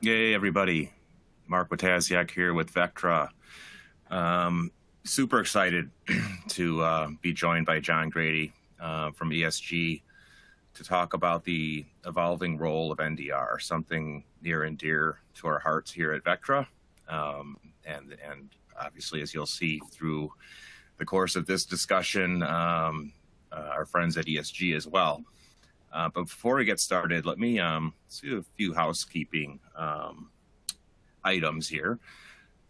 Yay, everybody. Mark Wojtasiak here with Vectra. Super excited to be joined by John Grady from ESG to talk about the evolving role of NDR, something near and dear to our hearts here at Vectra. And obviously, as you'll see through the course of this discussion, our friends at ESG as well. But before we get started, let me do a few housekeeping items here.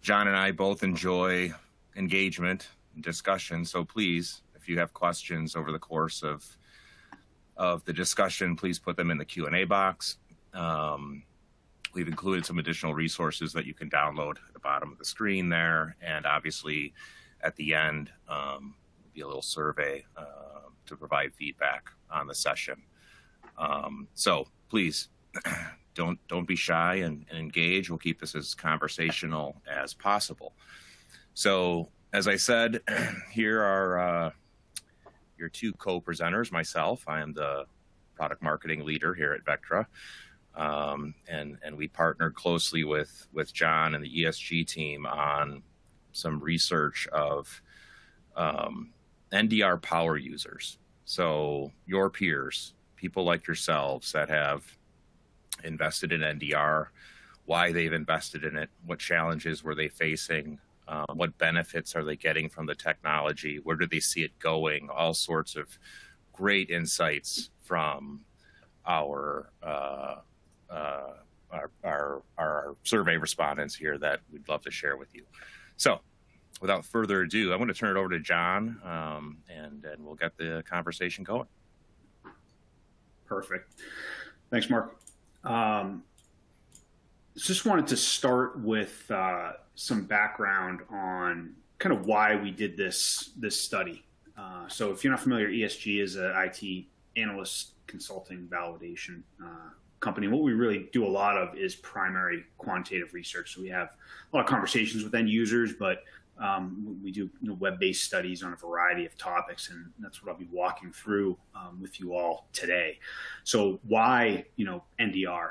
John and I both enjoy engagement and discussion, so please, if you have questions over the course of the discussion, please put them in the Q&A box. We've included some additional resources that you can download at the bottom of the screen there, and obviously at the end will be a little survey to provide feedback on the session. So please don't be shy and engage. We'll keep this as conversational as possible. So as I said, here are your two co-presenters, myself. I am the product marketing leader here at Vectra. And we partnered closely with John and the ESG team on some research of NDR power users. So your peers, people like yourselves that have invested in NDR, why they've invested in it, what challenges were they facing, what benefits are they getting from the technology, where do they see it going, all sorts of great insights from our survey respondents here that we'd love to share with you. So without further ado, I'm going to turn it over to John, and we'll get the conversation going. Perfect. Thanks, Mark. Just wanted to start with some background on kind of why we did this study. So if you're not familiar, ESG is an IT analyst consulting validation company. What we really do a lot of is primary quantitative research. So we have a lot of conversations with end users, but we do web-based studies on a variety of topics, and that's what I'll be walking through with you all today. So why, NDR?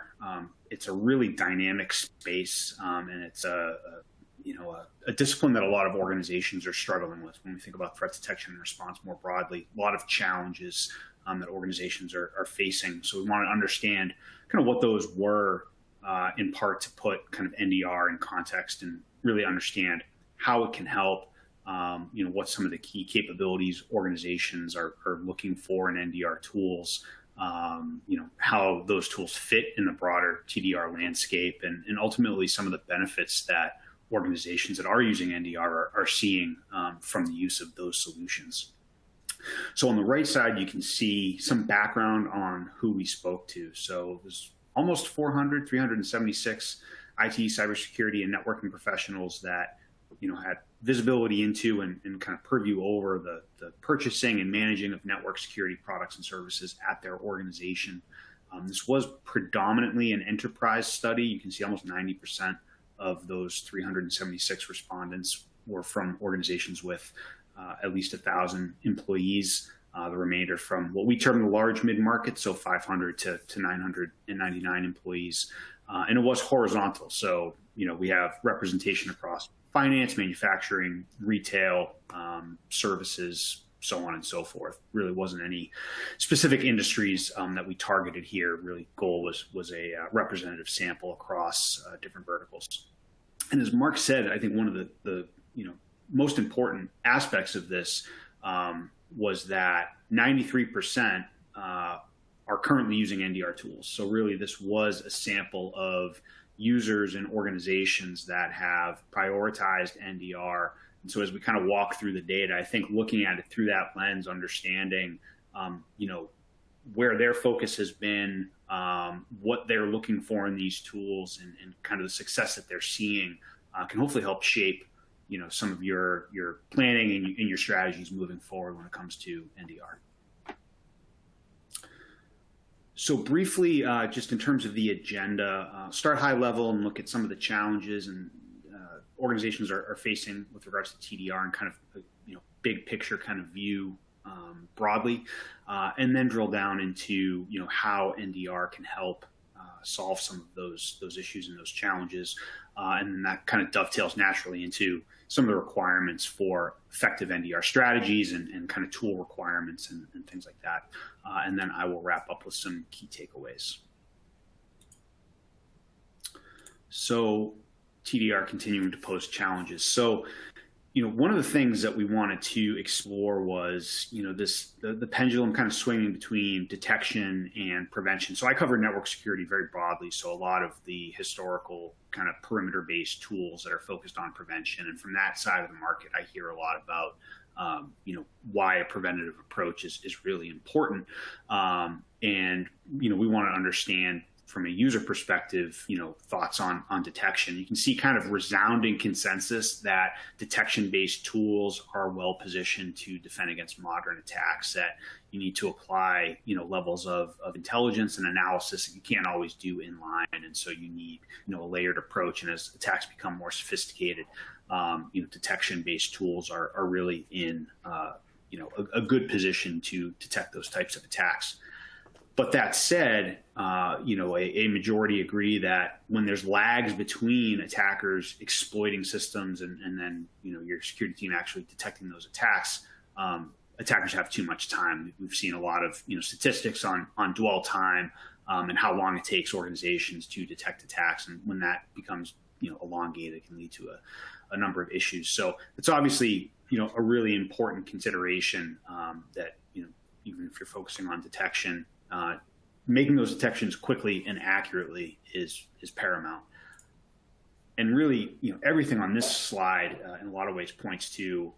It's a really dynamic space, and it's a discipline that a lot of organizations are struggling with when we think about threat detection and response more broadly. A lot of challenges that organizations are facing. So we want to understand kind of what those were, in part to put kind of NDR in context and really understand how it can help, what some of the key capabilities organizations are looking for in NDR tools, how those tools fit in the broader TDR landscape, and ultimately some of the benefits that organizations that are using NDR are seeing from the use of those solutions. So on the right side, you can see some background on who we spoke to. So it was almost 376 IT, cybersecurity, and networking professionals that had visibility into and kind of purview over the purchasing and managing of network security products and services at their organization. This was predominantly an enterprise study. You can see almost 90% of those 376 respondents were from organizations with at least 1,000 employees. The remainder from what we term the large mid-market, so 500 to 999 employees. And it was horizontal. So, we have representation across finance, manufacturing, retail, services, so on and so forth. Really wasn't any specific industries that we targeted here. Really, goal was a representative sample across different verticals. And as Mark said, I think one of the most important aspects of this was that 93% are currently using NDR tools. So really, this was a sample of users and organizations that have prioritized NDR. And so as we kind of walk through the data, I think looking at it through that lens, understanding, where their focus has been, what they're looking for in these tools, and kind of the success that they're seeing can hopefully help shape, some of your planning and your strategies moving forward when it comes to NDR. So briefly, just in terms of the agenda, start high level and look at some of the challenges and organizations are facing with regards to TDR and kind of big picture kind of view broadly, and then drill down into how NDR can help solve some of those issues and those challenges. And then that kind of dovetails naturally into some of the requirements for effective NDR strategies and kind of tool requirements and things like that. And then I will wrap up with some key takeaways. So TDR continuing to pose challenges. So, one of the things that we wanted to explore was, the pendulum kind of swinging between detection and prevention. So I cover network security very broadly. So a lot of the historical kind of perimeter-based tools that are focused on prevention. And from that side of the market, I hear a lot about, why a preventative approach is really important. And we want to understand from a user perspective, thoughts on detection. You can see kind of resounding consensus that detection-based tools are well positioned to defend against modern attacks, that you need to apply, levels of intelligence and analysis that you can't always do in line. And so you need, a layered approach. And as attacks become more sophisticated, detection-based tools are really in, a good position to detect those types of attacks. But that said, a majority agree that when there's lags between attackers exploiting systems and then, your security team actually detecting those attacks, attackers have too much time. We've seen a lot of, statistics on dwell time and how long it takes organizations to detect attacks. And when that becomes, elongated, it can lead to a number of issues. So it's obviously, a really important consideration that, even if you're focusing on detection, making those detections quickly and accurately is paramount. And really, everything on this slide in a lot of ways points to,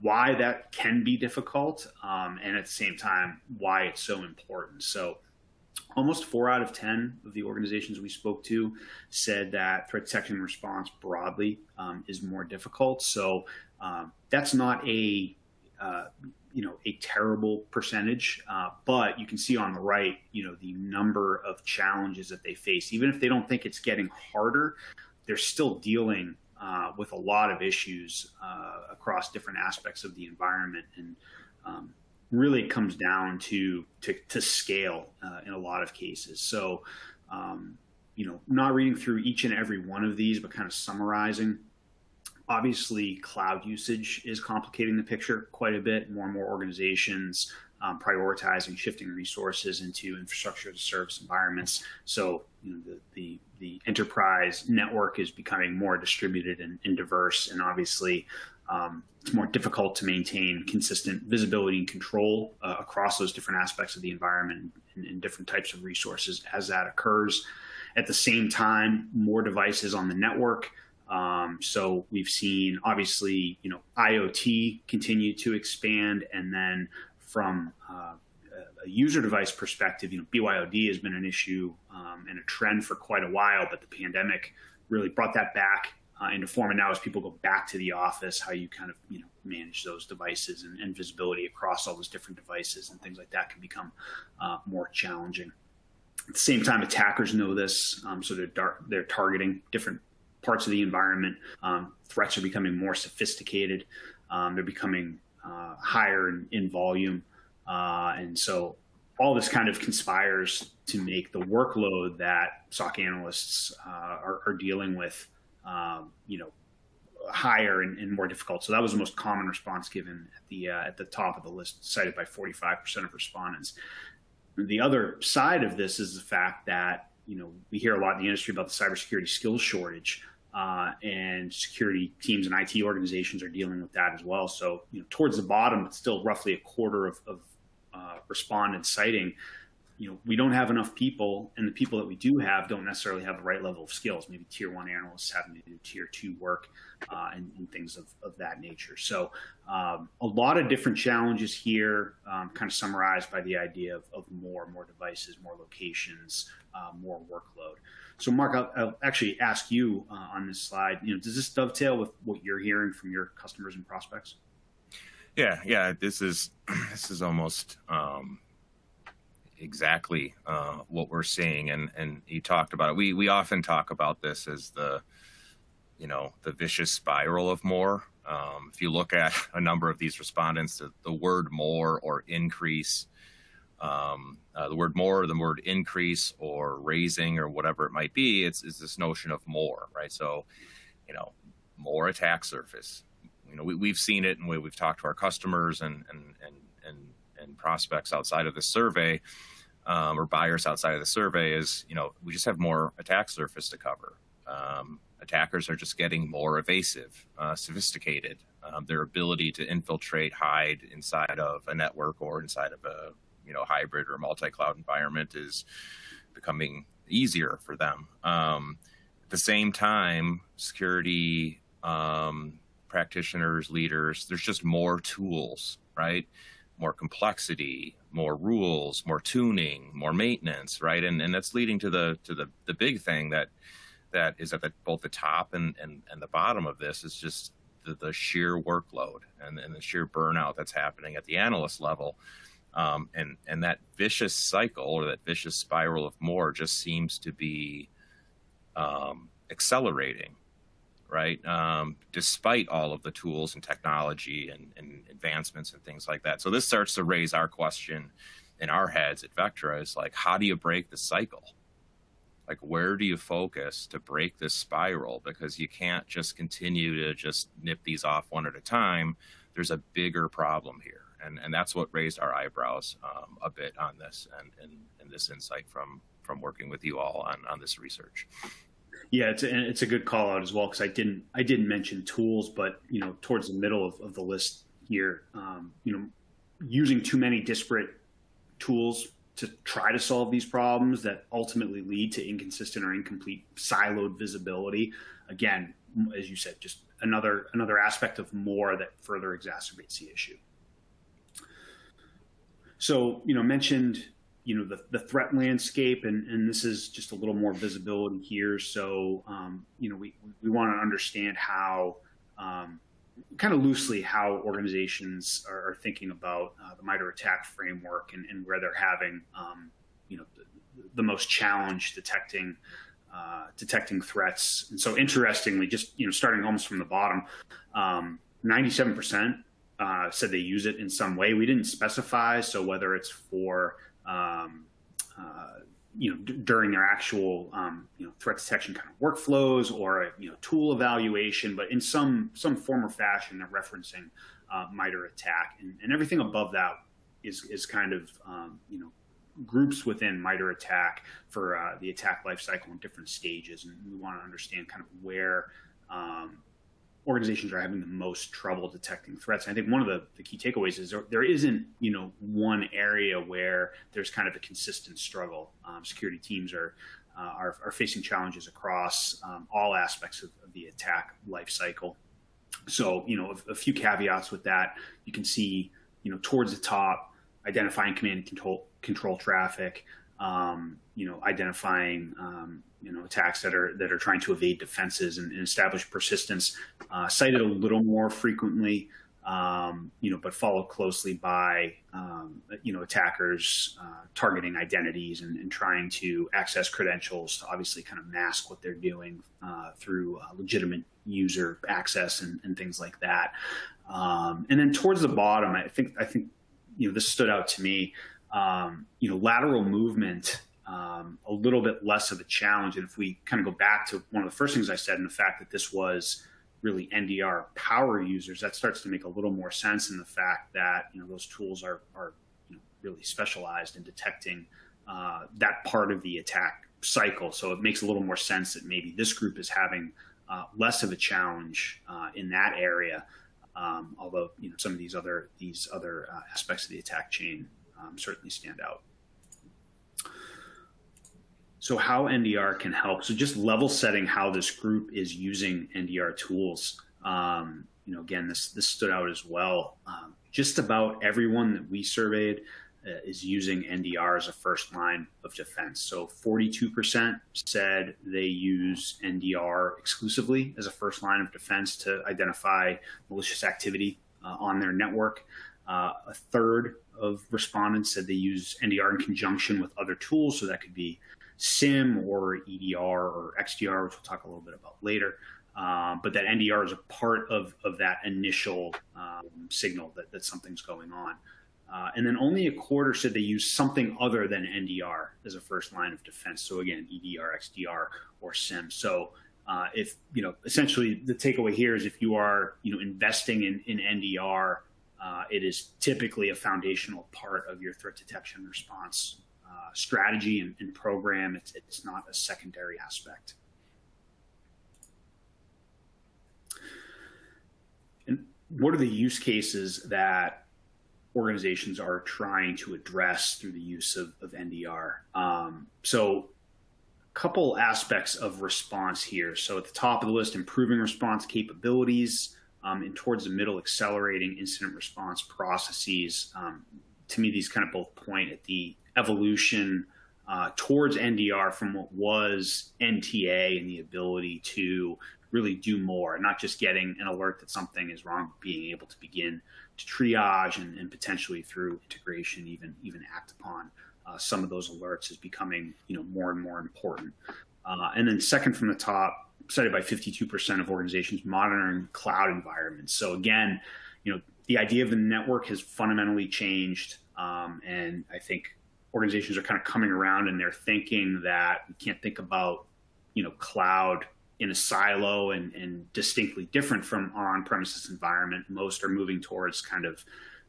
why that can be difficult, and at the same time, why it's so important. So almost 4 out of 10 of the organizations we spoke to said that threat detection and response broadly is more difficult. So that's not a terrible percentage, but you can see on the right, the number of challenges that they face. Even if they don't think it's getting harder, they're still dealing with a lot of issues across different aspects of the environment. And really it comes down to scale in a lot of cases. So, not reading through each and every one of these, but kind of summarizing. Obviously, cloud usage is complicating the picture quite a bit. More and more organizations prioritizing shifting resources into infrastructure as a service environments. So the enterprise network is becoming more distributed and diverse, and obviously it's more difficult to maintain consistent visibility and control across those different aspects of the environment and different types of resources as that occurs. At the same time, more devices on the network. So we've seen, obviously, IoT continue to expand, and then from a user device perspective, BYOD has been an issue and a trend for quite a while, but the pandemic really brought that back into form. And now as people go back to the office, how you kind of, manage those devices and visibility across all those different devices and things like that can become more challenging. At the same time, attackers know this, so they're targeting different parts of the environment. Threats are becoming more sophisticated. They're becoming higher in volume. And so all this kind of conspires to make the workload that SOC analysts are dealing with, higher and more difficult. So that was the most common response given at the top of the list, cited by 45% of respondents. The other side of this is the fact that, we hear a lot in the industry about the cybersecurity skills shortage. And security teams and IT organizations are dealing with that as well. So, towards the bottom, it's still roughly a quarter of respondents citing, we don't have enough people, and the people that we do have don't necessarily have the right level of skills. Maybe tier 1 analysts having to do tier 2 work and things of that nature. So a lot of different challenges here, kind of summarized by the idea of more devices, more locations, more workload. So Mark, I'll actually ask you on this slide, does this dovetail with what you're hearing from your customers and prospects? Yeah. This is almost exactly what we're seeing, and you talked about it. We often talk about this as the vicious spiral of more. If you look at a number of these respondents, the word more or increase The word more, the word increase or raising or whatever it might be, it's this notion of more, right? So, more attack surface. We've seen it, and we've talked to our customers and prospects outside of the survey, or buyers outside of the survey. Is we just have more attack surface to cover. Attackers are just getting more evasive, sophisticated. Their ability to infiltrate, hide inside of a network or inside of a hybrid or multi-cloud environment is becoming easier for them. At the same time, security practitioners, leaders, there's just more tools, right? More complexity, more rules, more tuning, more maintenance, right? And that's leading to the big thing that is at both the top and the bottom of this is just the sheer workload and the sheer burnout that's happening at the analyst level. And that vicious cycle or that vicious spiral of more just seems to be accelerating, right? Despite all of the tools and technology and advancements and things like that. So this starts to raise our question in our heads at Vectra is like, how do you break the cycle? Like, where do you focus to break this spiral? Because you can't just continue to just nip these off one at a time. There's a bigger problem here. And that's what raised our eyebrows a bit on this and this insight from working with you all on this research. Yeah, it's a good call out as well, because I didn't mention tools, but towards the middle of the list here, using too many disparate tools to try to solve these problems that ultimately lead to inconsistent or incomplete siloed visibility. Again, as you said, just another aspect of more that further exacerbates the issue. So, mentioned, the threat landscape, and this is just a little more visibility here. So, we want to understand how, kind of loosely, how organizations are thinking about the MITRE ATT&CK framework and where they're having, the most challenge detecting threats. And so, interestingly, just starting almost from the bottom, 97%. Said they use it in some way. We didn't specify, so whether it's for during their actual threat detection kind of workflows or a tool evaluation, but in some form or fashion they're referencing MITRE ATT&CK, and everything above that is kind of groups within MITRE ATT&CK for the attack lifecycle in different stages, and we want to understand kind of where organizations are having the most trouble detecting threats. And I think one of the key takeaways is there isn't, one area where there's kind of a consistent struggle. Security teams are facing challenges across all aspects of the attack lifecycle. So, a few caveats with that. You can see, towards the top, identifying command and control traffic, identifying attacks that are trying to evade defenses and establish persistence, cited a little more frequently, but followed closely by attackers targeting identities and trying to access credentials to obviously kind of mask what they're doing through legitimate user access and things like that. And then towards the bottom, I think this stood out to me. Lateral movement, a little bit less of a challenge. And if we kind of go back to one of the first things I said, and the fact that this was really NDR power users, that starts to make a little more sense in the fact that, those tools are really specialized in detecting that part of the attack cycle. So it makes a little more sense that maybe this group is having less of a challenge in that area. Although, some of these other aspects of the attack chain certainly stand out. So how NDR can help. So just level setting how this group is using NDR tools. Again, this stood out as well. Just about everyone that we surveyed is using NDR as a first line of defense. So 42% said they use NDR exclusively as a first line of defense to identify malicious activity on their network. A third of respondents said they use NDR in conjunction with other tools. So that could be SIM or EDR or XDR, which we'll talk a little bit about later. But that NDR is a part of that initial signal that something's going on. And then only a quarter said they use something other than NDR as a first line of defense. So again, EDR, XDR, or SIM. So if, essentially the takeaway here is if you are, investing in NDR, it is typically a foundational part of your threat detection response strategy and program. It's not a secondary aspect. And what are the use cases that organizations are trying to address through the use of NDR? So a couple aspects of response here. So at the top of the list, improving response capabilities, and towards the middle, accelerating incident response processes. To me, these kind of both point at the evolution towards NDR from what was NTA and the ability to really do more, not just getting an alert that something is wrong, but being able to begin to triage and potentially through integration, even act upon some of those alerts is becoming more and more important. And then second from the top, cited by 52% of organizations monitoring cloud environments. So again, the idea of the network has fundamentally changed, and I think organizations are kind of coming around and they're thinking that we can't think about cloud in a silo and distinctly different from our on-premises environment. Most are moving towards kind of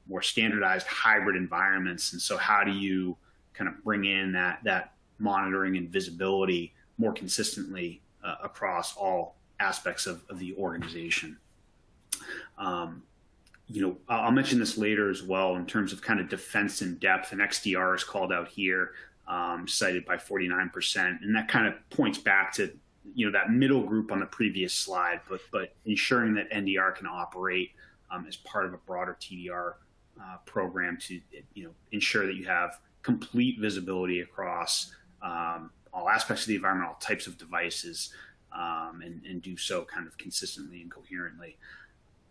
more standardized hybrid environments. And so how do you kind of bring in that monitoring and visibility more consistently across all aspects of the organization? I'll mention this later as well in terms of kind of defense in depth, and XDR is called out here, cited by 49%. And that kind of points back to that middle group on the previous slide, but ensuring that NDR can operate as part of a broader TDR program to ensure that you have complete visibility across all aspects of the environment, all types of devices, and do so kind of consistently and coherently.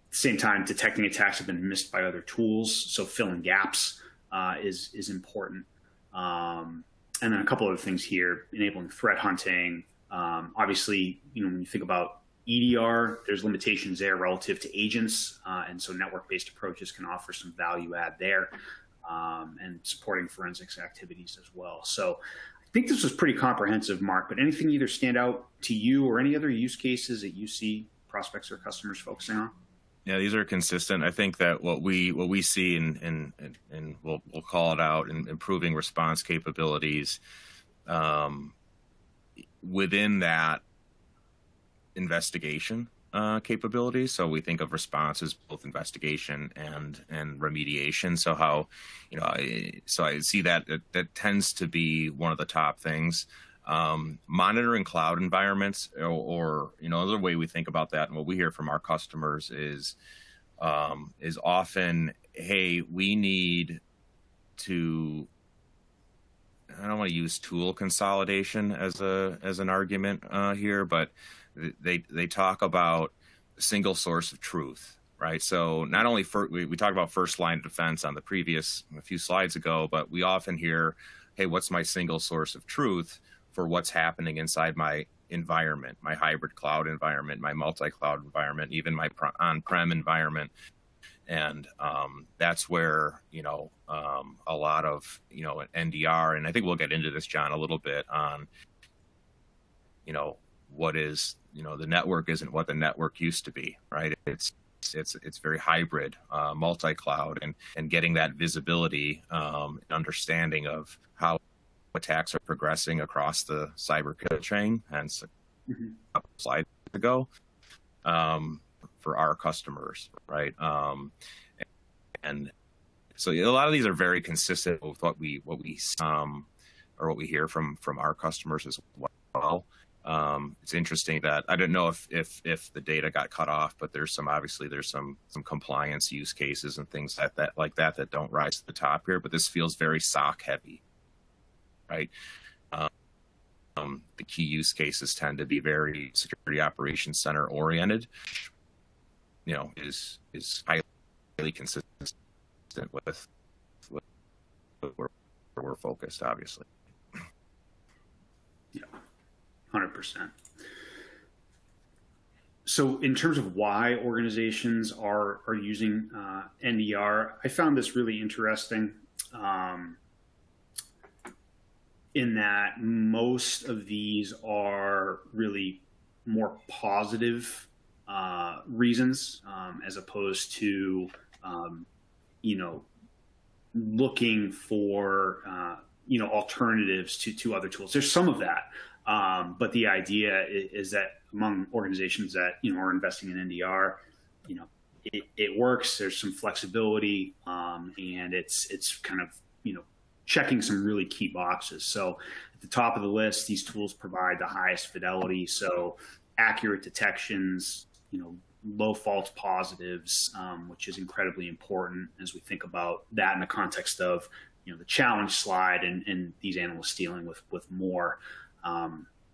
At the same time, detecting attacks have been missed by other tools, so filling gaps is important. And then a couple other things here, enabling threat hunting. Obviously, when you think about EDR, there's limitations there relative to agents, and so network-based approaches can offer some value add there, and supporting forensics activities as well. So I think this was pretty comprehensive, Mark, but anything either stand out to you or any other use cases that you see prospects or customers focusing on? Yeah, these are consistent. I think that what we see and we'll call it out in improving response capabilities, within that investigation capabilities. So we think of response as both investigation and remediation. So how, so I see that tends to be one of the top things. Monitoring cloud environments, or another way we think about that, and what we hear from our customers is often, hey, we need to. I don't want to use tool consolidation as an argument here, but they talk about a single source of truth, right? So not only we talked about first line defense on a few slides ago, but we often hear, hey, what's my single source of truth for what's happening inside my environment, my hybrid cloud environment, my multi-cloud environment, even my on-prem environment. And that's where, a lot of, NDR, and I think we'll get into this, John, a little bit on, what is, the network isn't what the network used to be, right? It's very hybrid, multi-cloud, and getting that visibility, understanding of how attacks are progressing across the cyber kill chain, hence a couple slides ago, for our customers, right? And so a lot of these are very consistent with what we or what we hear from our customers as well. It's interesting that I don't know if the data got cut off, but there's some compliance use cases and things that don't rise to the top here. But this feels very SOC heavy, right? The key use cases tend to be very security operations center oriented. Is highly consistent with where we're focused, obviously. Yeah, 100%. So in terms of why organizations are using NDR, I found this really interesting in that most of these are really more positive reasons as opposed to, looking for, alternatives to other tools. There's some of that. But the idea is that among organizations that, are investing in NDR, it works. There's some flexibility, and it's kind of, checking some really key boxes. So at the top of the list, these tools provide the highest fidelity. So accurate detections, low false positives, which is incredibly important as we think about that in the context of, the challenge slide and these analysts dealing with more.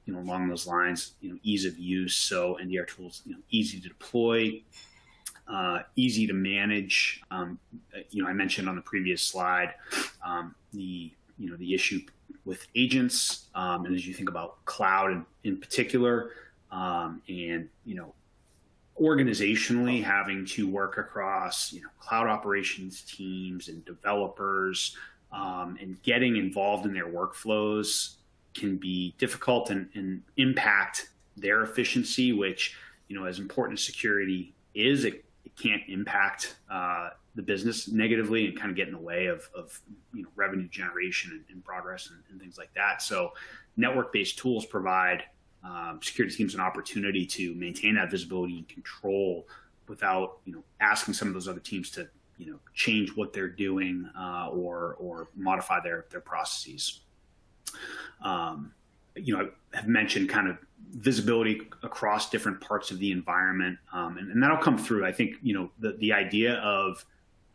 Along those lines, ease of use. So NDR tools, easy to deploy, easy to manage. I mentioned on the previous slide the issue with agents, and as you think about cloud in particular, and organizationally having to work across cloud operations teams and developers, and getting involved in their workflows can be difficult and impact their efficiency, which, as important as security is, it can't impact the business negatively and kind of get in the way of revenue generation and progress and things like that. So network-based tools provide security teams an opportunity to maintain that visibility and control without, asking some of those other teams to, change what they're doing or modify their processes. I have mentioned kind of visibility across different parts of the environment, and that'll come through. I think, the idea of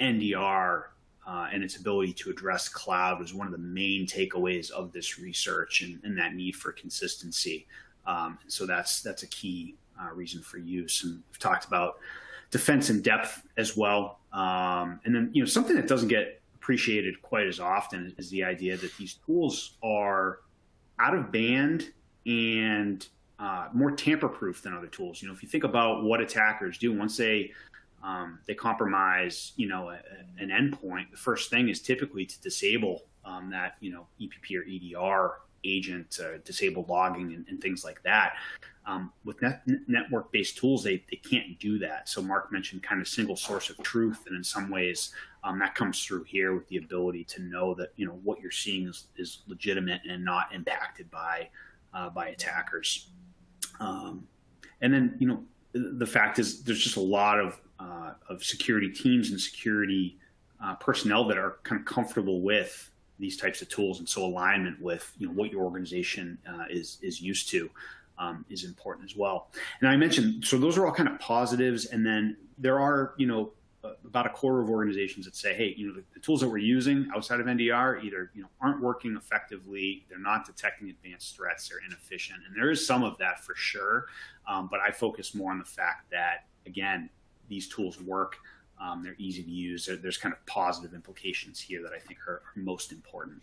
NDR and its ability to address cloud was one of the main takeaways of this research and that need for consistency. So that's a key reason for use. And we've talked about defense in depth as well. And then, something that doesn't get appreciated quite as often is the idea that these tools are out of band and more tamper-proof than other tools. If you think about what attackers do, once they compromise, an endpoint, the first thing is typically to disable that, EPP or EDR agent, disable logging and things like that. With network-based tools, they can't do that. So Mark mentioned kind of single source of truth, and in some ways that comes through here with the ability to know that what you're seeing is legitimate and not impacted by attackers. And then the fact is there's just a lot of security teams and security personnel that are kind of comfortable with these types of tools, and so alignment with what your organization is used to is important as well. And I mentioned, so those are all kind of positives, and then there are about a quarter of organizations that say, hey, the tools that we're using outside of NDR either aren't working effectively, they're not detecting advanced threats, they're inefficient, and there is some of that for sure. But I focus more on the fact that, again, these tools work. They're easy to use. There's kind of positive implications here that I think are most important.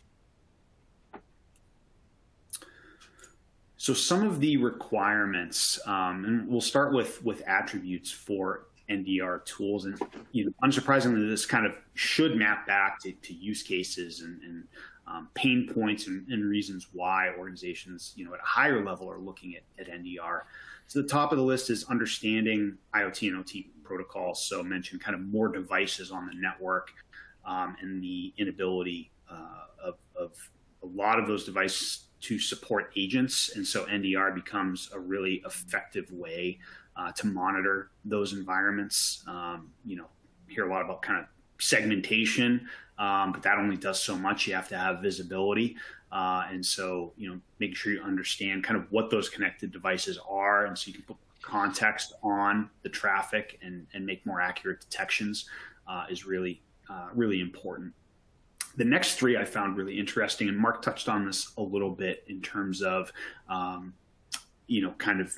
So some of the requirements, and we'll start with attributes for NDR tools. And unsurprisingly, this kind of should map back to use cases and pain points and reasons why organizations at a higher level are looking at NDR. So the top of the list is understanding IoT and OT protocols. So mention kind of more devices on the network, and the inability of a lot of those devices to support agents. And so NDR becomes a really effective way to monitor those environments. Hear a lot about kind of segmentation, but that only does so much. You have to have visibility. And so, making sure you understand kind of what those connected devices are, and so you can put context on the traffic and make more accurate detections is really important. The next three I found really interesting, and Mark touched on this a little bit in terms of, kind of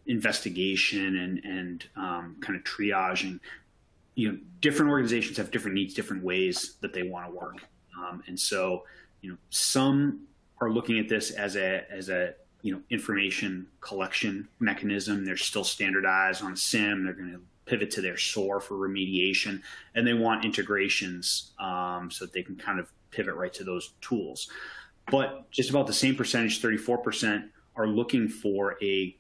investigation and kind of triaging. Different organizations have different needs, different ways that they want to work. And so, some are looking at this as a information collection mechanism. They're still standardized on SIM. They're going to pivot to their SOAR for remediation, and they want integrations so that they can kind of pivot right to those tools. But just about the same percentage, 34%, are looking for a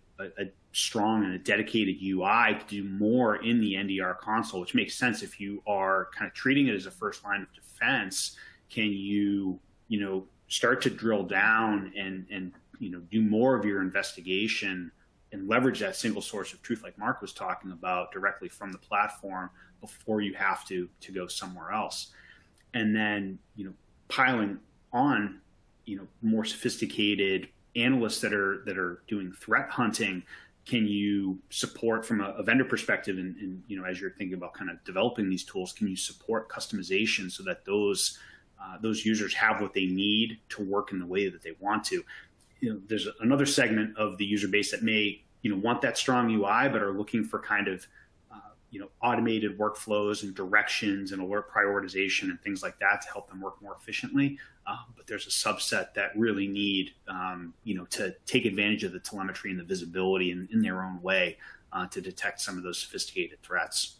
strong and a dedicated UI to do more in the NDR console, which makes sense if you are kind of treating it as a first line of defense. Can you, start to drill down and do more of your investigation and leverage that single source of truth, like Mark was talking about, directly from the platform before you have to go somewhere else. And then, piling on, more sophisticated analysts that are doing threat hunting. Can you support from a vendor perspective, and as you're thinking about kind of developing these tools, can you support customization so that those users have what they need to work in the way that they want to? There's another segment of the user base that may want that strong UI, but are looking for kind of automated workflows and directions and alert prioritization and things like that to help them work more efficiently. But there's a subset that really need to take advantage of the telemetry and the visibility in their own way to detect some of those sophisticated threats.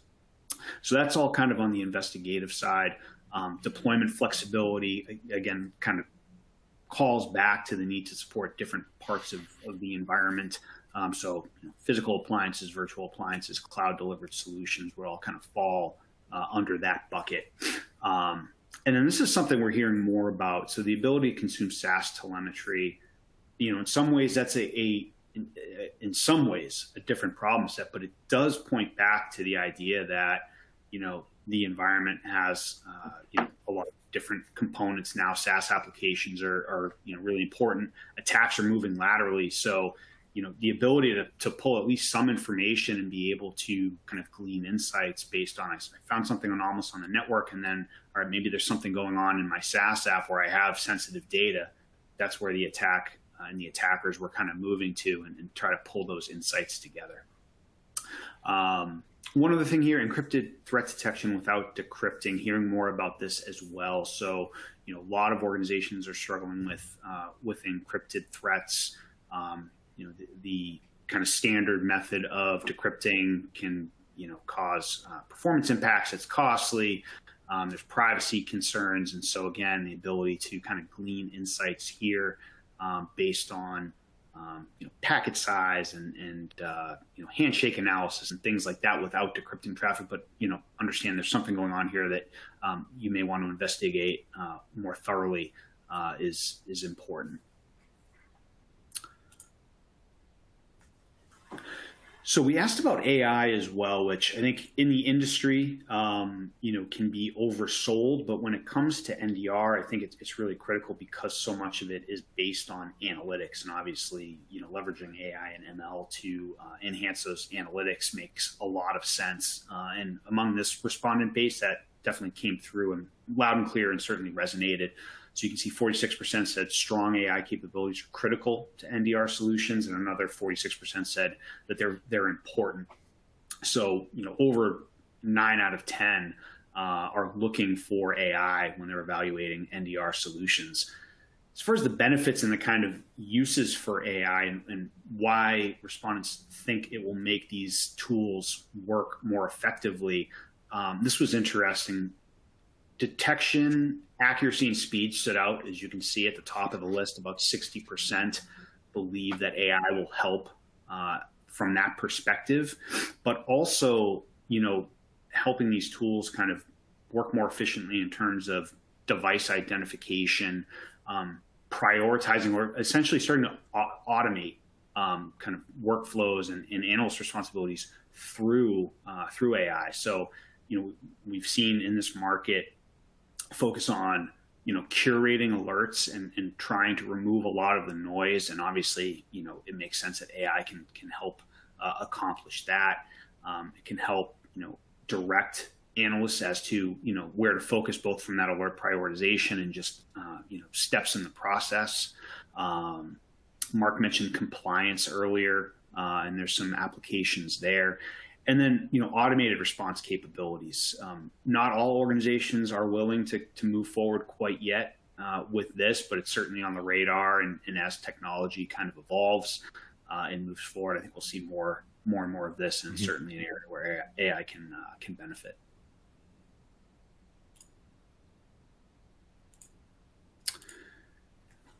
So that's all kind of on the investigative side. Deployment flexibility, again, kind of calls back to the need to support different parts of the environment. So physical appliances, virtual appliances, cloud delivered solutions would all kind of fall under that bucket. And then this is something we're hearing more about. So the ability to consume SaaS telemetry, in some ways that's in some ways a different problem set, but it does point back to the idea that, the environment has a lot of different components now. SaaS applications are really important. Attacks are moving laterally. So, the ability to pull at least some information and be able to kind of glean insights based on, I found something anomalous on the network, and then, all right, maybe there's something going on in my SaaS app where I have sensitive data. That's where the attack and the attackers were kind of moving to and try to pull those insights together. One other thing here, encrypted threat detection without decrypting, hearing more about this as well. So, a lot of organizations are struggling with encrypted threats. The kind of standard method of decrypting can, cause performance impacts. It's costly. There's privacy concerns. And so again, the ability to kind of glean insights here based on, packet size and handshake analysis and things like that without decrypting traffic, but, understand there's something going on here that you may want to investigate more thoroughly is important. So we asked about AI as well, which I think in the industry, can be oversold. But when it comes to NDR, I think it's really critical because so much of it is based on analytics, and obviously, leveraging AI and ML to enhance those analytics makes a lot of sense. And among this respondent base, that definitely came through and loud and clear and certainly resonated. So you can see 46% said strong AI capabilities are critical to NDR solutions, and another 46% said that they're important. So, over 9 out of 10 are looking for AI when they're evaluating NDR solutions. As far as the benefits and the kind of uses for AI and why respondents think it will make these tools work more effectively, this was interesting. Detection, accuracy, and speed stood out. As you can see at the top of the list, about 60% believe that AI will help from that perspective, but also, helping these tools kind of work more efficiently in terms of device identification, prioritizing, or essentially starting to automate kind of workflows and analyst responsibilities through AI. So, we've seen in this market focus on, curating alerts and trying to remove a lot of the noise. And obviously, it makes sense that AI can help accomplish that. It can help, direct analysts as to, where to focus, both from that alert prioritization and just, steps in the process. Mark mentioned compliance earlier, and there's some applications there. And then, automated response capabilities. Not all organizations are willing to move forward quite yet with this, but it's certainly on the radar. And as technology kind of evolves and moves forward, I think we'll see more and more of this, and certainly an area where AI can benefit.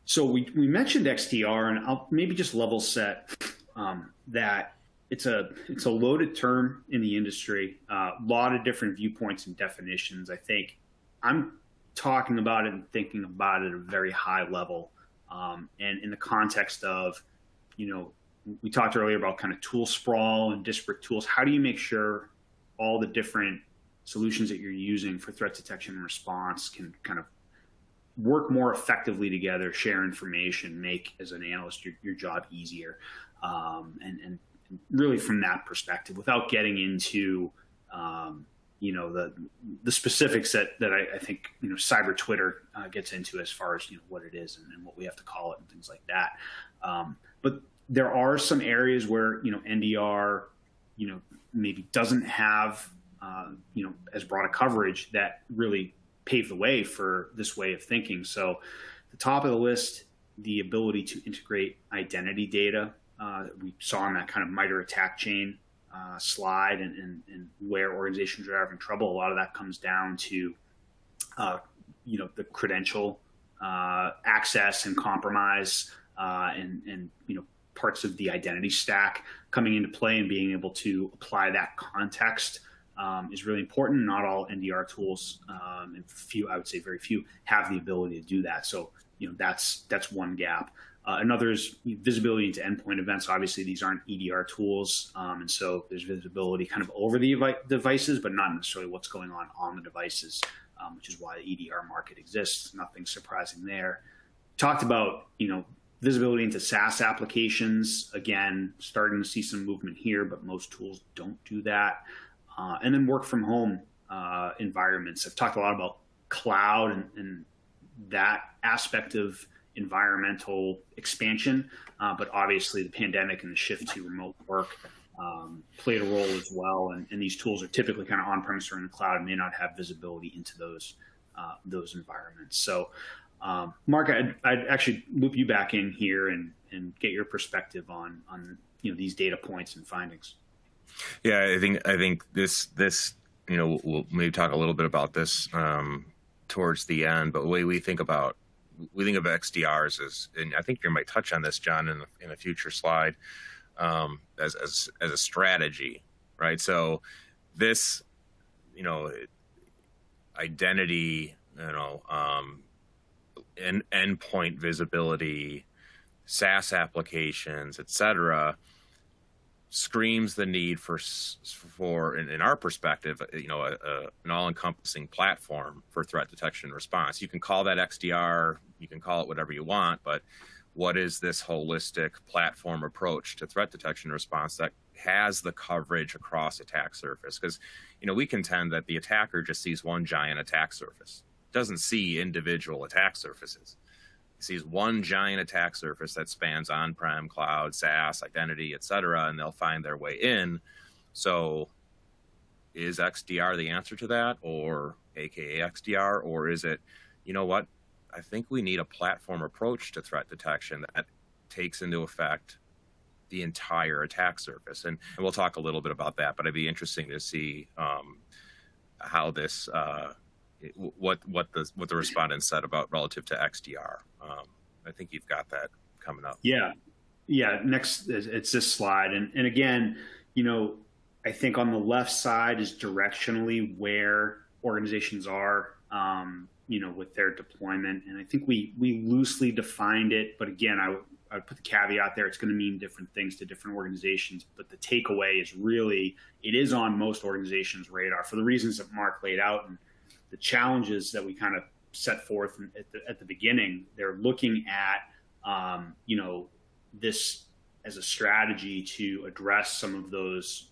So we mentioned XDR, and I'll maybe just level set that it's a loaded term in the industry. A lot of different viewpoints and definitions. I think I'm talking about it and thinking about it at a very high level, and in the context of, we talked earlier about kind of tool sprawl and disparate tools. How do you make sure all the different solutions that you're using for threat detection and response can kind of work more effectively together, share information, make, as an analyst, your job easier, and really from that perspective, without getting into the specifics that I think cyber Twitter gets into, as far as what it is and what we have to call it and things like that. But there are some areas where NDR maybe doesn't have as broad a coverage that really pave the way for this way of thinking. So the top of the list, the ability to integrate identity data. We saw on that kind of MITRE attack chain slide and where organizations are having trouble. A lot of that comes down to the credential access and compromise and parts of the identity stack coming into play, and being able to apply that context is really important. Not all NDR tools, and I would say very few, have the ability to do that. So that's one gap. Another is visibility into endpoint events. Obviously, these aren't EDR tools, and so there's visibility kind of over the devices, but not necessarily what's going on the devices, which is why the EDR market exists. Nothing surprising there. Talked about visibility into SaaS applications. Again, starting to see some movement here, but most tools don't do that. And then work from home environments. I've talked a lot about cloud and that aspect of environmental expansion, but obviously the pandemic and the shift to remote work played a role as well. And these tools are typically kind of on-premise or in the cloud and may not have visibility into those environments. So, Mark, I'd actually loop you back in here and get your perspective on these data points and findings. Yeah, I think this we'll maybe talk a little bit about this towards the end. But the way we think of XDRs is, and I think you might touch on this, John, in a future slide, as a strategy, right? So this, identity, endpoint visibility, SaaS applications, et cetera, screams the need for in our perspective, an all-encompassing platform for threat detection and response. You can call that XDR, you can call it whatever you want, but what is this holistic platform approach to threat detection and response that has the coverage across attack surface? Because, we contend that the attacker just sees one giant attack surface, doesn't see individual attack surfaces. Sees one giant attack surface that spans on-prem, cloud, SaaS, identity, et cetera, and they'll find their way in. So is XDR the answer to that, or AKA XDR, or is it, I think we need a platform approach to threat detection that takes into effect the entire attack surface. And we'll talk a little bit about that, but it'd be interesting to see how this, what the respondents said about relative to XDR. I think you've got that coming up. Yeah. Next, it's this slide. And again, I think on the left side is directionally where organizations are, with their deployment. And I think we loosely defined it, but again, I would put the caveat there. It's going to mean different things to different organizations, but the takeaway is really, it is on most organizations' radar for the reasons that Mark laid out and the challenges that we kind of set forth at the beginning. They're looking at, this as a strategy to address some of those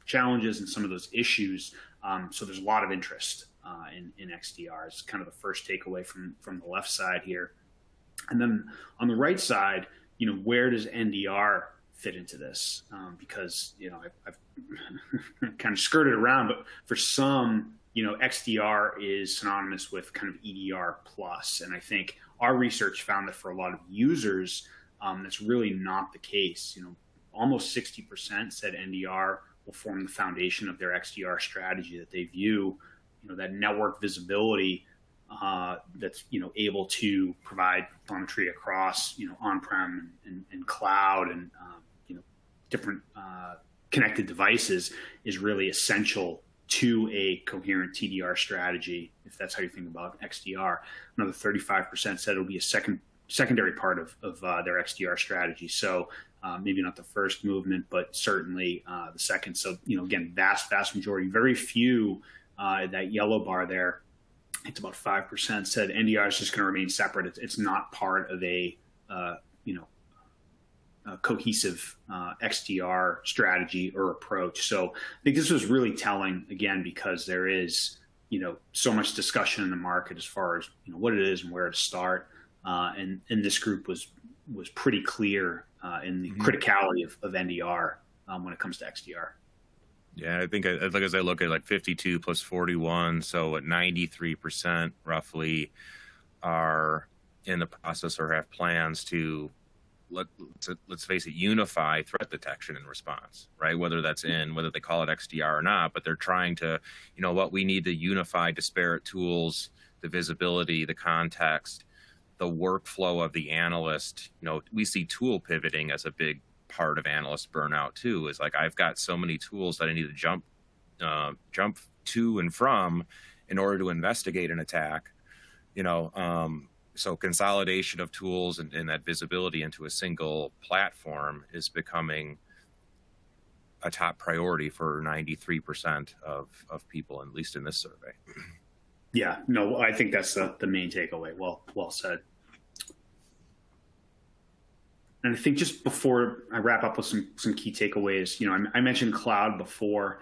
challenges and some of those issues. So there's a lot of interest in XDR. It's kind of the first takeaway from the left side here. And then on the right side, where does NDR fit into this? Because, I've kind of skirted around, but for some XDR is synonymous with kind of EDR plus. And I think our research found that for a lot of users, that's really not the case. Almost 60% said NDR will form the foundation of their XDR strategy, that they view, that network visibility that's, able to provide telemetry across, on-prem and cloud and, different connected devices is really essential to a coherent TDR strategy, if that's how you think about XDR. Another 35% said it'll be a secondary part of their XDR strategy. So maybe not the first movement, but certainly the second. So, again, vast majority, very few, that yellow bar there, it's about 5% said NDR is just going to remain separate. It's not part of a cohesive XDR strategy or approach. So I think this was really telling, again, because there is, so much discussion in the market as far as, what it is and where to start. And this group was pretty clear in the criticality of NDR when it comes to XDR. Yeah, I think as I look at like 52 plus 41, so at 93% roughly are in the process or have plans to, let's face it, unify threat detection and response, right? Whether they call it XDR or not, but they're trying to, we need to unify disparate tools, the visibility, the context, the workflow of the analyst. We see tool pivoting as a big part of analyst burnout too, is like, I've got so many tools that I need to jump to and from in order to investigate an attack, so consolidation of tools and that visibility into a single platform is becoming a top priority for 93% of people, at least in this survey. Yeah, no, I think that's the main takeaway. Well said. And I think just before I wrap up with some key takeaways, I mentioned cloud before.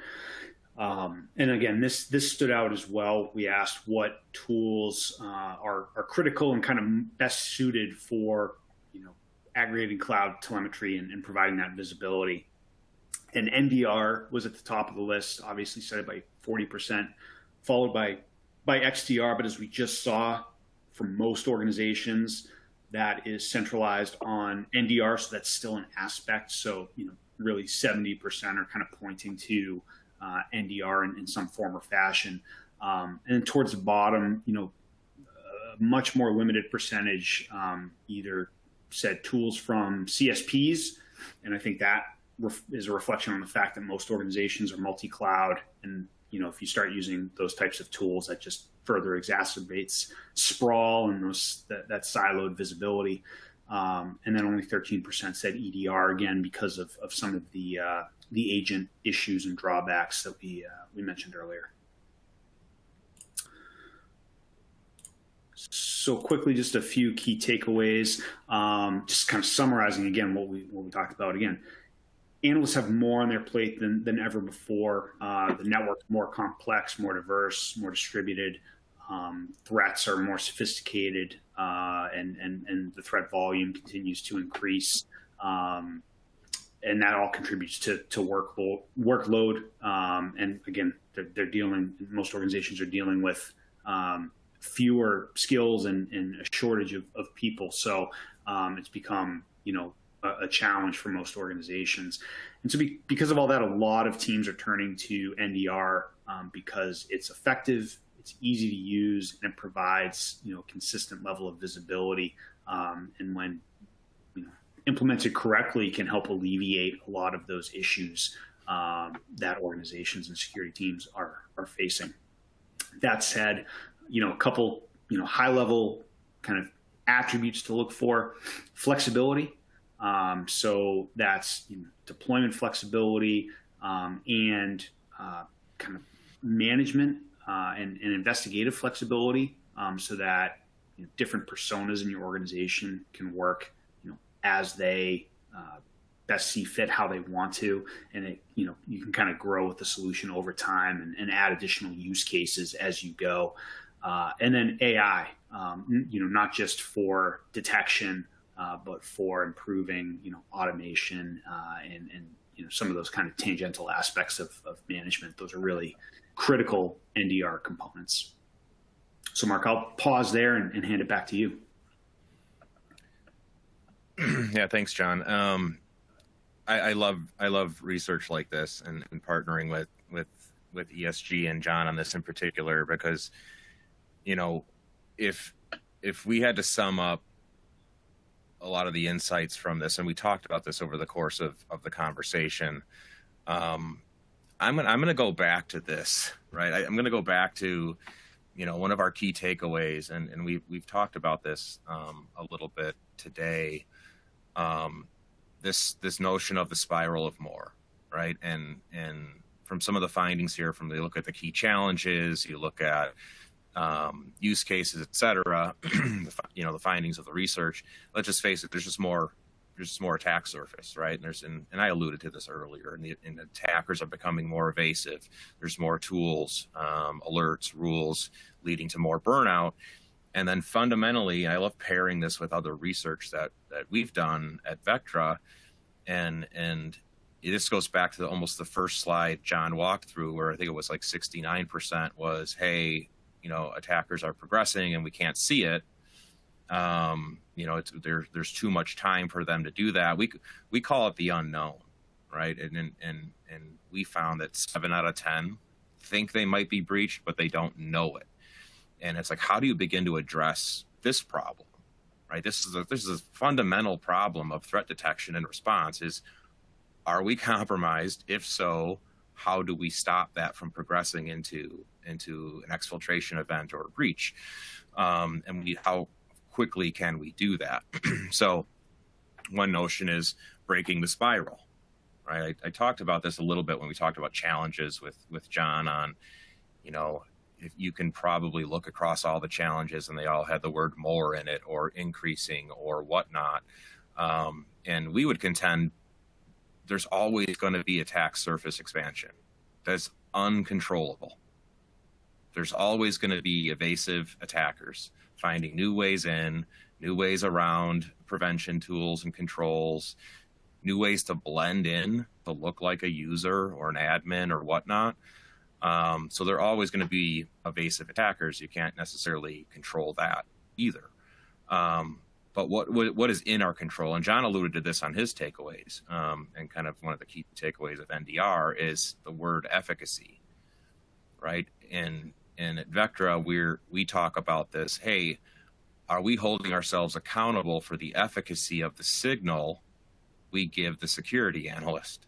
And again, this stood out as well. We asked what tools are critical and kind of best suited for, aggregating cloud telemetry and providing that visibility. And NDR was at the top of the list, obviously cited by 40%, followed by XDR. But as we just saw from most organizations, that is centralized on NDR, so that's still an aspect. So, really 70% are kind of pointing to NDR in some form or fashion. And then towards the bottom, a much more limited percentage either said tools from CSPs, and I think that is a reflection on the fact that most organizations are multi-cloud, and if you start using those types of tools, that just further exacerbates sprawl and that siloed visibility. And then only 13% said EDR, again, because of some of the agent issues and drawbacks that we mentioned earlier. So quickly, just a few key takeaways, just kind of summarizing again what we talked about. Again, analysts have more on their plate than ever before. The network's more complex, more diverse, more distributed. Threats are more sophisticated, and the threat volume continues to increase. And that all contributes to workload. And again, most organizations are dealing with fewer skills and a shortage of people. So it's become, a challenge for most organizations. And so because of all that, a lot of teams are turning to NDR because it's effective, it's easy to use, and it provides, a consistent level of visibility. And when implemented correctly, can help alleviate a lot of those issues that organizations and security teams are facing. That said, a couple, high-level kind of attributes to look for: flexibility. So that's deployment flexibility and kind of management and investigative flexibility, so that different personas in your organization can work, as they best see fit, how they want to, and you can kind of grow with the solution over time and add additional use cases as you go. And then AI, not just for detection, but for improving, automation and some of those kind of tangential aspects of management. Those are really critical NDR components. So Mark, I'll pause there and hand it back to you. Yeah, thanks, John. I love research like this and partnering with ESG and John on this in particular, because, if we had to sum up a lot of the insights from this, and we talked about this over the course of the conversation, I'm going to go back to this, right? I'm going to go back to, one of our key takeaways, and we've talked about this a little bit today. This notion of the spiral of more, right? And from some of the findings here, from you look at the key challenges, you look at use cases, et cetera, the findings of the research. Let's just face it, there's just more attack surface, right? And I alluded to this earlier, and the attackers are becoming more evasive. There's more tools, alerts, rules, leading to more burnout. And then fundamentally, I love pairing this with other research that we've done at Vectra, and this goes back to almost the first slide John walked through, where I think it was like 69% was, hey, attackers are progressing and we can't see it. There's too much time for them to do that. We call it the unknown, right? And we found that 7 out of 10 think they might be breached, but they don't know it. And it's like, how do you begin to address this problem, right? This is a fundamental problem of threat detection and response. Is, are we compromised? If so, how do we stop that from progressing into an exfiltration event or a breach? And how quickly can we do that? So one notion is breaking the spiral, right? I talked about this a little bit when we talked about challenges with John on, if you can probably look across all the challenges and they all had the word more in it, or increasing or whatnot. And we would contend there's always going to be attack surface expansion. That's uncontrollable. There's always going to be evasive attackers finding new ways in, new ways around prevention tools and controls, new ways to blend in, to look like a user or an admin or whatnot. So there are always going to be evasive attackers. You can't necessarily control that either. But what is in our control, and John alluded to this on his takeaways, and kind of one of the key takeaways of NDR is the word efficacy, right? And at Vectra, we talk about this. Hey, are we holding ourselves accountable for the efficacy of the signal we give the security analyst?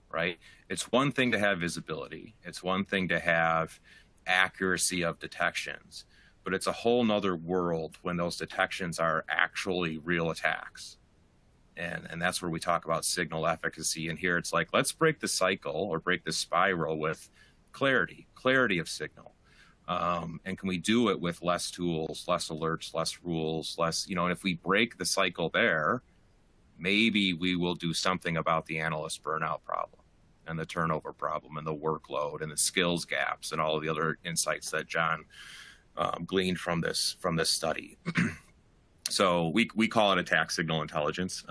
Right? It's one thing to have visibility. It's one thing to have accuracy of detections, but it's a whole nother world when those detections are actually real attacks. And that's where we talk about signal efficacy. And here it's like, let's break the cycle or break the spiral with clarity of signal. And can we do it with less tools, less alerts, less rules, less, and if we break the cycle there, maybe we will do something about the analyst burnout problem and the turnover problem and the workload and the skills gaps and all of the other insights that John gleaned from this study. So we call it attack signal intelligence.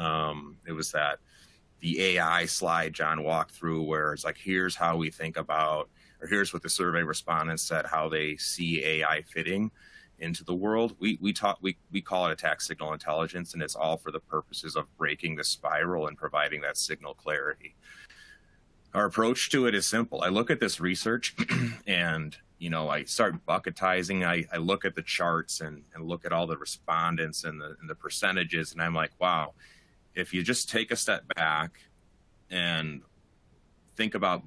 It was the AI slide John walked through, where it's like, here's how we think about, or here's what the survey respondents said, how they see AI fitting into the world. We call it attack signal intelligence, and it's all for the purposes of breaking the spiral and providing that signal clarity. Our approach to it is simple. I look at this research and, I start bucketizing. I look at the charts and look at all the respondents and the percentages, and I'm like, wow, if you just take a step back and think about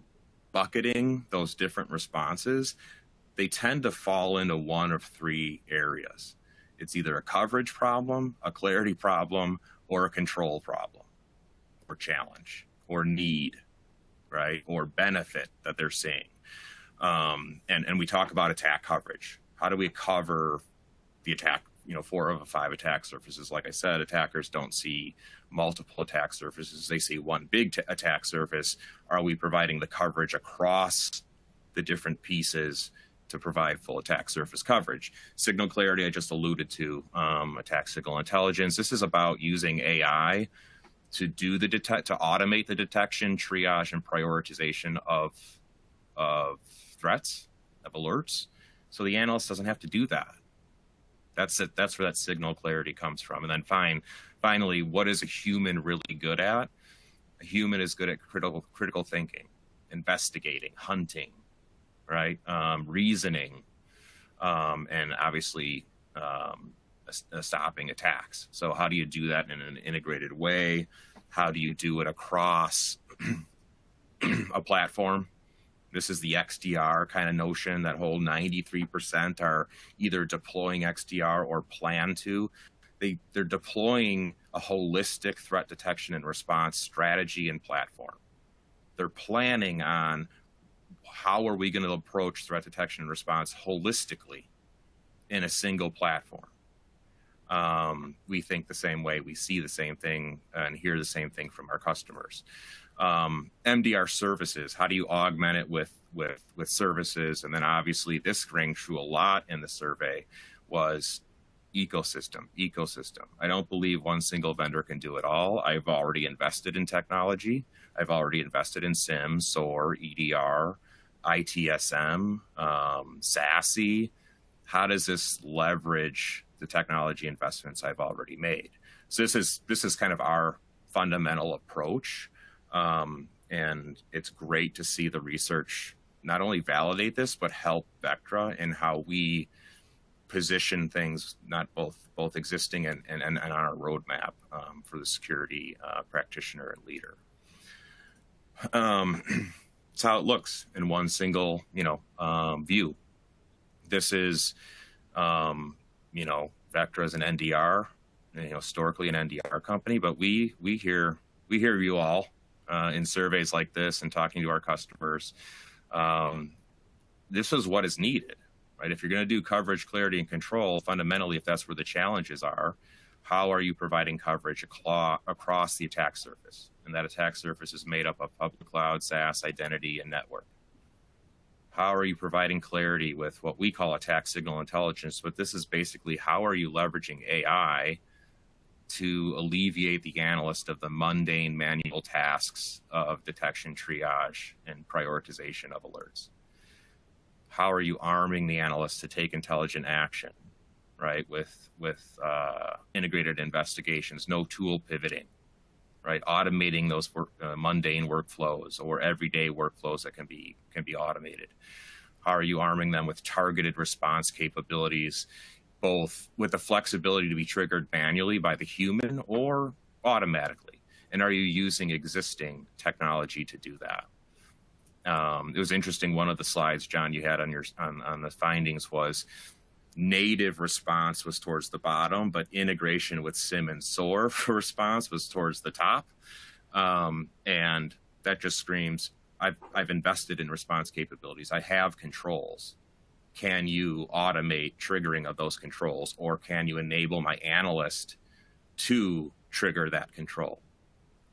bucketing those different responses, they tend to fall into one of 3 areas. It's either a coverage problem, a clarity problem, or a control problem, or challenge, or need, right? Or benefit that they're seeing. And we talk about attack coverage. How do we cover the attack? 4 of the 5 attack surfaces. Like I said, attackers don't see multiple attack surfaces. They see one big attack surface. Are we providing the coverage across the different pieces to provide full attack surface coverage? Signal clarity, I just alluded to, attack signal intelligence. This is about using AI to do to automate the detection, triage, and prioritization of threats, of alerts. So the analyst doesn't have to do that. That's it. That's where that signal clarity comes from. And then finally, what is a human really good at? A human is good at critical thinking, investigating, hunting, right? Reasoning, and obviously stopping attacks. So how do you do that in an integrated way? How do you do it across a platform? This is the XDR kind of notion. That whole 93% are either deploying XDR or plan to. They're deploying a holistic threat detection and response strategy and platform. They're planning on how are we going to approach threat detection and response holistically in a single platform. We think the same way, we see the same thing, and hear the same thing from our customers. MDR services, how do you augment it with services? And then obviously this rang true a lot in the survey was ecosystem. I don't believe one single vendor can do it all. I've already invested in technology. I've already invested in SIM, SOAR, EDR, ITSM, SASE. How does this leverage the technology investments I've already made? So this is kind of our fundamental approach. And it's great to see the research not only validate this, but help Vectra in how we position things, not both existing and on our roadmap for the security practitioner and leader. It's how it looks in one single, view. This is, Vectra is an NDR, historically an NDR company, but we hear you all in surveys like this and talking to our customers. This is what is needed, right? If you're going to do coverage, clarity, and control, fundamentally, if that's where the challenges are, how are you providing coverage across the attack surface? And that attack surface is made up of public cloud, SaaS, identity, and network. How are you providing clarity with what we call attack signal intelligence? But this is basically how are you leveraging AI to alleviate the analyst of the mundane manual tasks of detection, triage, and prioritization of alerts? How are you arming the analyst to take intelligent action, right? With integrated investigations, no tool pivoting, right? Automating those mundane workflows or everyday workflows that can be automated. How are you arming them with targeted response capabilities, both with the flexibility to be triggered manually by the human or automatically? And are you using existing technology to do that? It was interesting. One of the slides, John, you had on the findings was native response was towards the bottom, but integration with SIM and SOAR for response was towards the top. And that just screams, I've invested in response capabilities. I have controls. Can you automate triggering of those controls, or can you enable my analyst to trigger that control?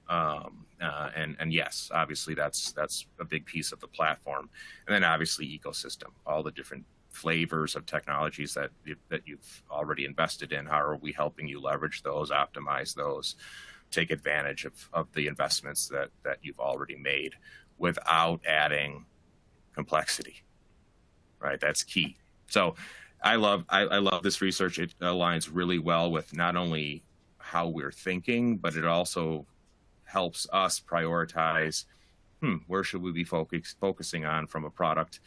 And yes, obviously that's a big piece of the platform. And then obviously ecosystem, all the different flavors of technologies that you've already invested in. How are we helping you leverage those, optimize those, take advantage of the investments that you've already made without adding complexity, right? That's key. So I love this research. It aligns really well with not only how we're thinking, but it also helps us prioritize, where should we be focusing on from a product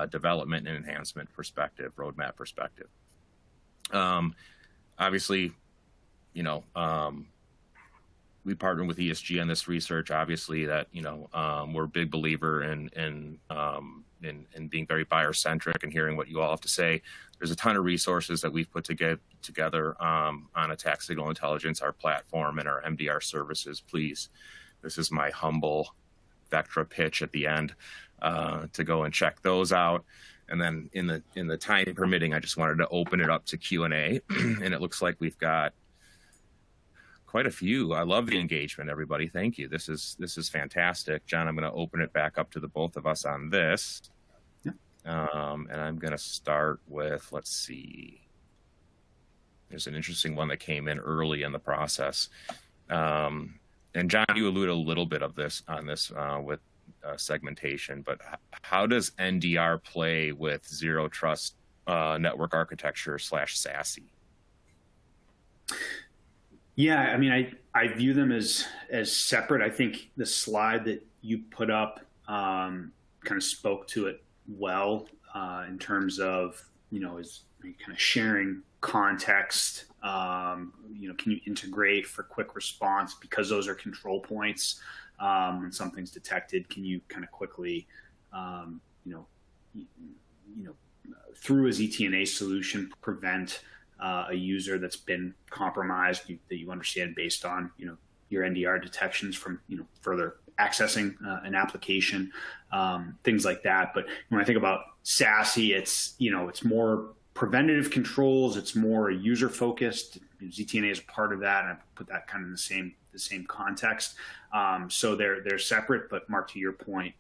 development and enhancement perspective, roadmap perspective. Obviously, we partner with ESG on this research. Obviously, that we're a big believer in being very buyer centric and hearing what you all have to say. There's a ton of resources that we've put together on attack signal intelligence, our platform, and our MDR services. Please, this is my humble Vectra pitch at the end to go and check those out. And then in the time permitting, I just wanted to open it up to Q&A, and it looks like we've got quite a few. I love the engagement, everybody. Thank you. This is fantastic. John, I'm going to open it back up to the both of us on this. Yeah. And I'm going to start with, let's see. There's an interesting one that came in early in the process. And and John, you alluded a little bit of this on this with segmentation, but how does NDR play with zero trust network architecture / SASE? Yeah, I mean, I view them as separate. I think the slide that you put up kind of spoke to it well in terms of, is kind of sharing context. Can you integrate for quick response because those are control points when something's detected? Can you kind of quickly, through a ZTNA solution, prevent a user that's been compromised that you understand based on your NDR detections from further accessing an application, things like that. But when I think about SASE, it's more preventative controls. It's more user focused. ZTNA is a part of that, and I put that kind of in the same context. So they're separate. But Mark, to your point,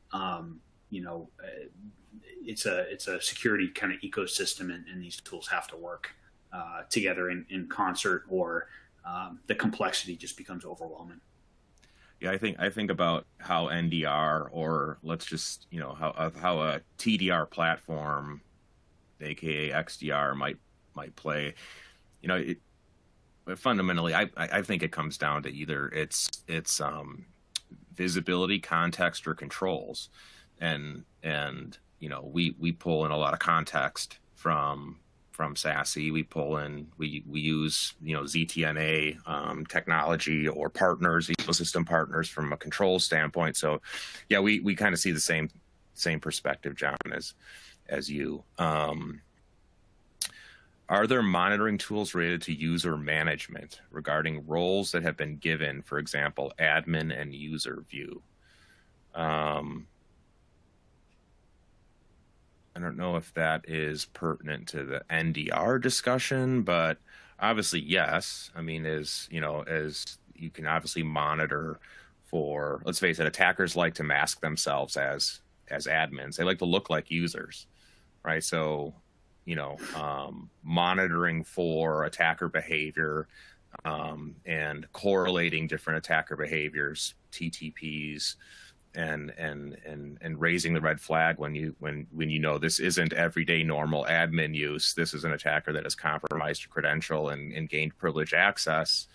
it's a security kind of ecosystem, and these tools have to work together in concert, or the complexity just becomes overwhelming. Yeah, I think about how NDR, or let's just how a TDR platform, aka XDR, might play. Fundamentally, I think it comes down to either it's visibility, context, or controls, and we pull in a lot of context from SASE. We use ZTNA technology or partners, ecosystem partners, from a control standpoint. So yeah, we kind of see the same perspective, John, as you. Are there monitoring tools related to user management regarding roles that have been given, for example, admin and user view? I don't know if that is pertinent to the NDR discussion, but obviously yes. I mean, as you can obviously monitor for, let's face it, attackers like to mask themselves as admins. They like to look like users, right? So monitoring for attacker behavior and correlating different attacker behaviors, TTPs, and raising the red flag when you know this isn't everyday normal admin use. This is an attacker that has compromised your credential and gained privileged access,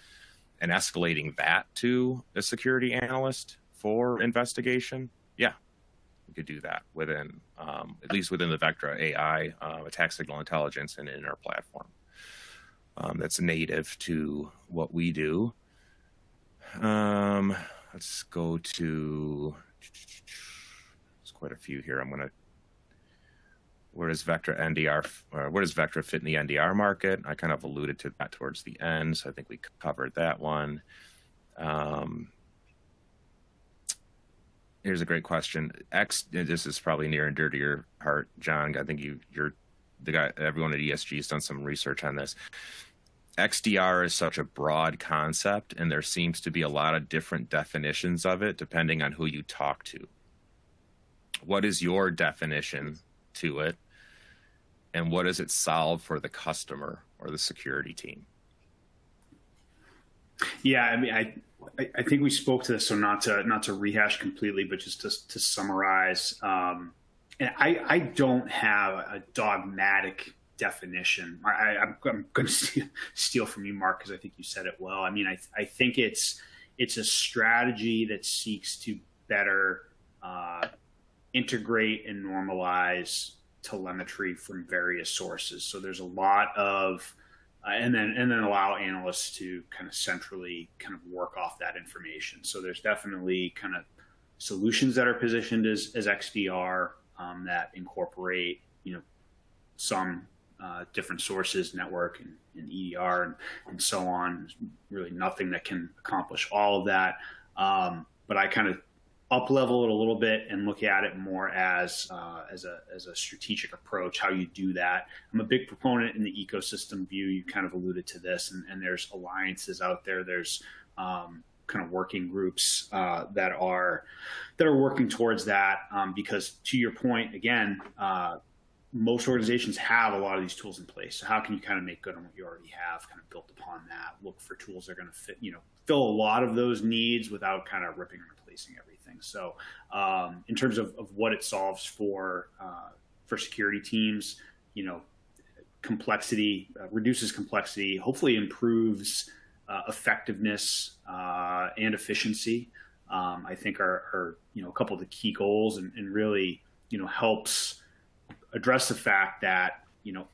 and escalating that to a security analyst for investigation. Yeah, we could do that within, at least within the Vectra AI attack signal intelligence and in our platform. That's native to what we do. Let's go to, there's quite a few here. Where does Vectra fit in the NDR market? I kind of alluded to that towards the end, so I think we covered that one. Here's a great question. This is probably near and dear to your heart, John. I think you're the guy. Everyone at ESG has done some research on this. XDR is such a broad concept, and there seems to be a lot of different definitions of it depending on who you talk to. What is your definition to it, and what does it solve for the customer or the security team? Yeah, I mean, I think we spoke to this, so not to rehash completely, but just to summarize. And I don't have a dogmatic definition. I'm going to steal from you, Mark, because I think you said it well. I mean, I think it's a strategy that seeks to better integrate and normalize telemetry from various sources. So there's a lot of and then allow analysts to kind of centrally kind of work off that information. So there's definitely kind of solutions that are positioned as XDR that incorporate some different sources, network and EDR and so on. There's really nothing that can accomplish all of that. But I kind of up-level it a little bit and look at it more as a strategic approach, how you do that. I'm a big proponent in the ecosystem view. You kind of alluded to this, and there's alliances out there. There's kind of working groups that are working towards that, because to your point, again, most organizations have a lot of these tools in place. So how can you kind of make good on what you already have, kind of built upon that, look for tools that are going to fit, fill a lot of those needs without kind of ripping and replacing everything. So in terms of what it solves for security teams, complexity, reduces complexity, hopefully improves effectiveness and efficiency, I think are a couple of the key goals, and really, helps address the fact that,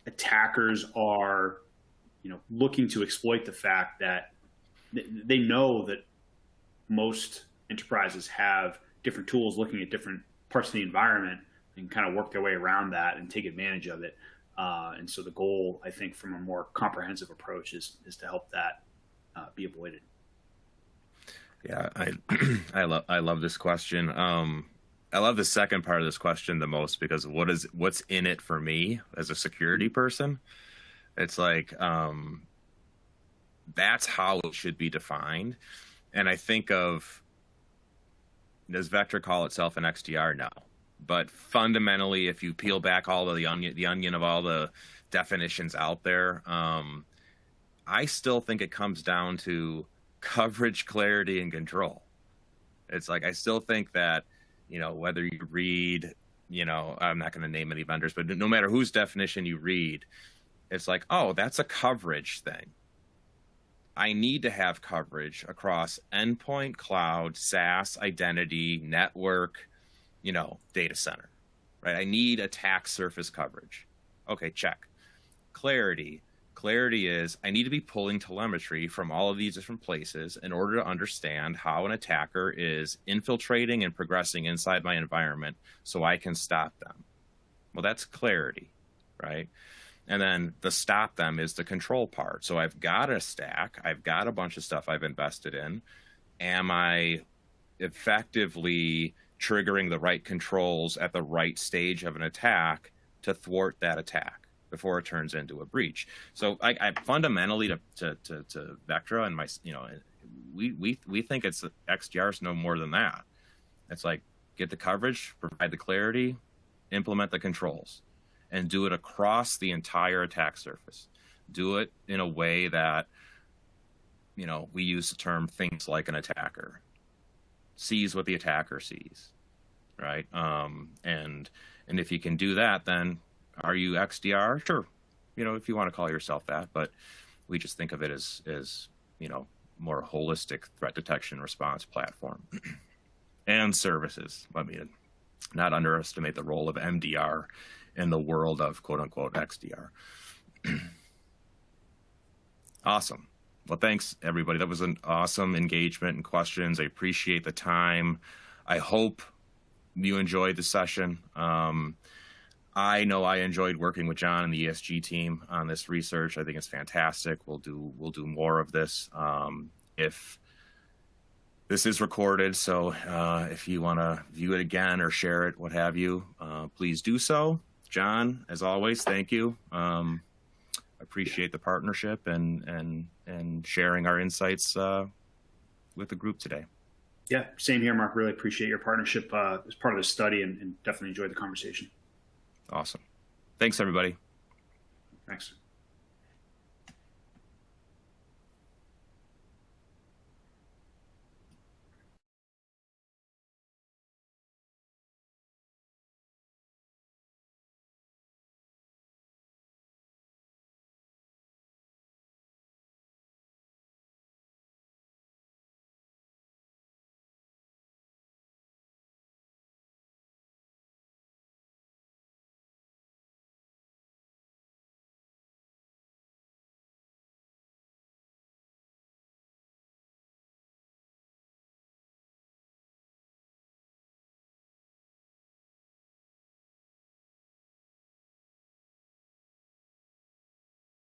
attackers are, looking to exploit the fact that they know that most enterprises have different tools looking at different parts of the environment and kind of work their way around that and take advantage of it. And so the goal, I think, from a more comprehensive approach is to help that be avoided. Yeah, I love this question. I love the second part of this question the most, because what's in it for me as a security person? It's like, that's how it should be defined. And I think of, does Vectra call itself an XDR? No. But fundamentally, if you peel back all of the onion of all the definitions out there, I still think it comes down to coverage, clarity, and control. It's like, I still think that, whether you read, I'm not going to name any vendors, but no matter whose definition you read, it's like, oh, that's a coverage thing. I need to have coverage across endpoint, cloud, SaaS, identity, network, data center, right? I need attack surface coverage. Okay, check. Clarity. Clarity is, I need to be pulling telemetry from all of these different places in order to understand how an attacker is infiltrating and progressing inside my environment so I can stop them. Well, that's clarity, right? And then the stop them is the control part. So I've got a stack. I've got a bunch of stuff I've invested in. Am I effectively triggering the right controls at the right stage of an attack to thwart that attack before it turns into a breach? So I fundamentally to Vectra and my, we think it's XDR's no more than that. It's like, get the coverage, provide the clarity, implement the controls, and do it across the entire attack surface. Do it in a way that, we use the term things like an attacker. Sees what the attacker sees, right? And if you can do that, then are you XDR? Sure, if you want to call yourself that, but we just think of it as more holistic threat detection response platform and services. I mean, not underestimate the role of MDR in the world of quote unquote XDR. Awesome. Well, thanks everybody. That was an awesome engagement and questions. I appreciate the time. I hope you enjoyed the session. I know I enjoyed working with John and the ESG team on this research. I think it's fantastic. We'll do more of this. If this is recorded, so if you want to view it again or share it, what have you, please do so. John, as always, thank you. Appreciate the partnership and sharing our insights with the group today. Yeah, same here, Mark. Really appreciate your partnership as part of this study, and definitely enjoyed the conversation. Awesome. Thanks, everybody. Thanks.